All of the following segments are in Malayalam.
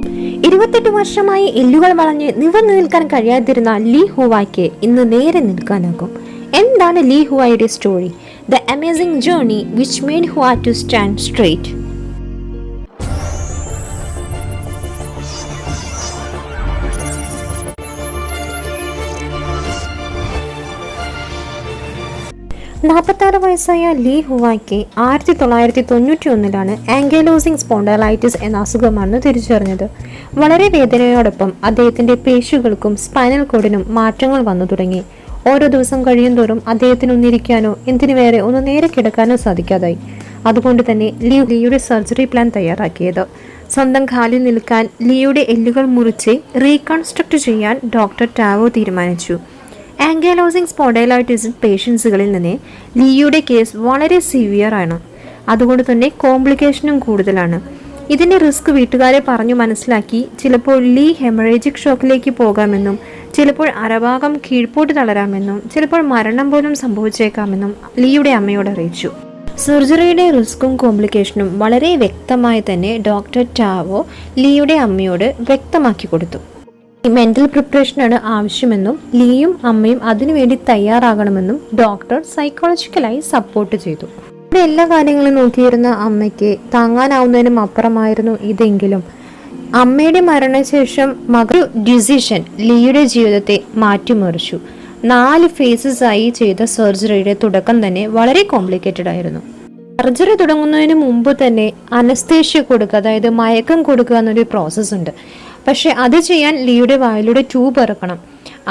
28 വർഷമായി എല്ലുകൾ വളഞ്ഞ് നിവർന്നു നിൽക്കാൻ കഴിയാതിരുന്ന ലീ ഹുവായ്ക്ക് ഇന്ന് നേരെ നിൽക്കാനാകും. എന്താണ് ലീ ഹുവായുടെ story? The amazing journey which made Hua to stand straight. വയസ്സായ ലീ ഹുവായ്ക്ക് 1991 ആങ്കൈലോസിസ് സ്പോണ്ടൈലൈറ്റിസ് എന്ന അസുഖമാണെന്ന് തിരിച്ചറിഞ്ഞത്. വളരെ വേദനയോടൊപ്പം അദ്ദേഹത്തിന്റെ പേശികൾക്കും സ്പൈനൽ കോഡിനും മാറ്റങ്ങൾ വന്നു തുടങ്ങി. ഓരോ ദിവസം കഴിയുന്തോറും അദ്ദേഹത്തിന് ഒന്നിരിക്കാനോ എന്തിനു വേറെ ഒന്ന് നേരെ കിടക്കാനോ സാധിക്കാതായി. അതുകൊണ്ട് തന്നെ ലീയുടെ സർജറി പ്ലാൻ തയ്യാറാക്കിയത്. സ്വന്തം കാലിൽ നിൽക്കാൻ ലീയുടെ എല്ലുകൾ മുറിച്ച് റീകൺസ്ട്രക്ട് ചെയ്യാൻ ഡോക്ടർ ടാവോ തീരുമാനിച്ചു. ആങ്കൈലോസിസ് സ്പോണ്ടൈലൈറ്റിസ് പേഷ്യൻസുകളിൽ നിന്ന് ലീയുടെ കേസ് വളരെ സിവിയർ ആണ്. അതുകൊണ്ട് തന്നെ കോംപ്ലിക്കേഷനും കൂടുതലാണ്. ഇതിൻ്റെ റിസ്ക് വീട്ടുകാരെ പറഞ്ഞു മനസ്സിലാക്കി ചിലപ്പോൾ ലീ ഹെമറേജിക് ഷോക്കിലേക്ക് പോകാമെന്നും ചിലപ്പോൾ അരഭാഗം കീഴ്പോട്ട് തളരാമെന്നും ചിലപ്പോൾ മരണം പോലും സംഭവിച്ചേക്കാമെന്നും ലീയുടെ അമ്മയോട് അറിയിച്ചു. സർജറിയുടെ റിസ്ക്കും കോംപ്ലിക്കേഷനും വളരെ വ്യക്തമായി തന്നെ ഡോക്ടർ ടാവോ ലീയുടെ അമ്മയോട് വ്യക്തമാക്കി കൊടുത്തു. മെന്റൽ പ്രിപ്പറേഷനാണ് ആവശ്യമെന്നും ലീയും അമ്മയും അതിനുവേണ്ടി തയ്യാറാകണമെന്നും ഡോക്ടർ സൈക്കോളജിക്കലായി സപ്പോർട്ട് ചെയ്തു. ഇവിടെ എല്ലാ കാര്യങ്ങളും നോക്കിയിരുന്ന അമ്മയ്ക്ക് താങ്ങാനാവുന്നതിനും അപ്പുറമായിരുന്നു ഇതെങ്കിലും അമ്മയുടെ മരണശേഷം മകൾ ഡിസിഷൻ ലീയുടെ ജീവിതത്തെ മാറ്റിമറിച്ചു. 4 ഫേസസ് ആയി ചെയ്ത സർജറിയുടെ തുടക്കം തന്നെ വളരെ കോംപ്ലിക്കേറ്റഡ് ആയിരുന്നു. സർജറി തുടങ്ങുന്നതിന് മുമ്പ് തന്നെ അനസ്തേഷ്യ കൊടുക്കുക, അതായത് മയക്കം കൊടുക്കുക എന്നൊരു പ്രോസസ്സ് ഉണ്ട്. പക്ഷെ അത് ചെയ്യാൻ ലീയുടെ വായിലൂടെ ട്യൂബ് ഇറക്കണം.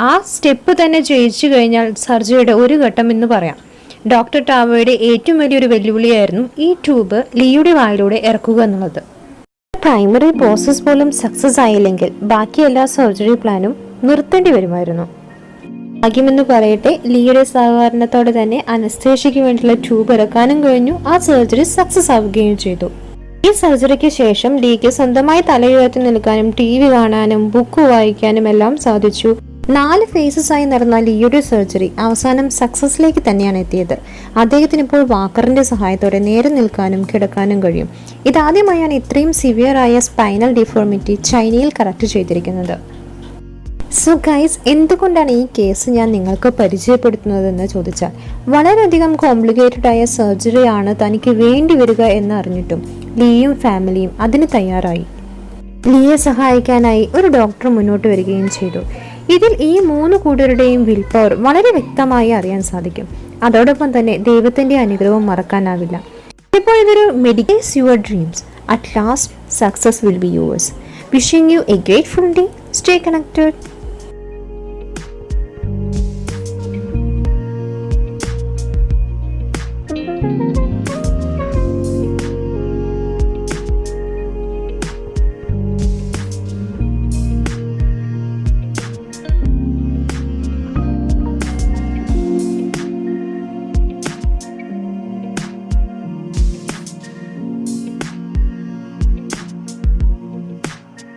ആ സ്റ്റെപ്പ് തന്നെ ജയിച്ചു കഴിഞ്ഞാൽ സർജറിയുടെ ഒരു ഘട്ടം എന്ന് പറയാം. ഡോക്ടർ ടാവോയുടെ ഏറ്റവും വലിയൊരു വെല്ലുവിളിയായിരുന്നു ഈ ട്യൂബ് ലീയുടെ വായിലൂടെ ഇറക്കുക എന്നുള്ളത്. പ്രൈമറി പ്രോസസ് പോലും സക്സസ് ആയില്ലെങ്കിൽ ബാക്കി എല്ലാ സർജറി പ്ലാനും നിർത്തേണ്ടി വരുമായിരുന്നു. ഭാഗ്യമെന്ന് പറയട്ടെ, ലീയുടെ സഹകരണത്തോടെ തന്നെ അനസ്തേഷ്യയ്ക്ക് വേണ്ടിയുള്ള ട്യൂബ് ഇറക്കാനും കഴിഞ്ഞു. ആ സർജറി സക്സസ് ആവുകയും ചെയ്തു. ഈ സർജറിക്ക് ശേഷം ലീക്ക് സ്വന്തമായി തലയുയർത്തി നിൽക്കാനും TV കാണാനും ബുക്ക് വായിക്കാനും എല്ലാം സാധിച്ചു. 4 ഫേസസ് ആയി നടന്ന ലീയുടെ സർജറി അവസാനം സക്സസിലേക്ക് തന്നെയാണ് എത്തിയത്. അദ്ദേഹത്തിന് ഇപ്പോൾ വാക്കറിന്റെ സഹായത്തോടെ നേരെ നിൽക്കാനും കിടക്കാനും കഴിയും. ഇതാദ്യമായാണ് ഇത്രയും സിവിയർ ആയ സ്പൈനൽ ഡിഫോർമിറ്റി ചൈനയിൽ കറക്റ്റ് ചെയ്തിരിക്കുന്നത്. സോ ഗൈസ്, എന്തുകൊണ്ടാണ് ഈ കേസ് ഞാൻ നിങ്ങൾക്ക് പരിചയപ്പെടുത്തുന്നതെന്ന് ചോദിച്ചാൽ, വളരെയധികം കോംപ്ലിക്കേറ്റഡ് ആയ സർജറിയാണ് തനിക്ക് വേണ്ടി വരിക എന്നറിഞ്ഞിട്ടും ലീയും ഫാമിലിയും അതിന് തയ്യാറായി. ലീയെ സഹായിക്കാനായി ഒരു ഡോക്ടർ മുന്നോട്ട് വരികയും ചെയ്തു. ഇതിൽ ഈ 3 കൂട്ടരുടെയും വിൽ പവർ വളരെ വ്യക്തമായി അറിയാൻ സാധിക്കും. അതോടൊപ്പം തന്നെ ദൈവത്തിന്റെ അനുഗ്രഹവും മറക്കാനാവില്ല. ഇപ്പോൾ ഇതൊരു മെഡിക്കേസ് your dreams. At last success will be yours. Wishing you a grateful day. Stay connected.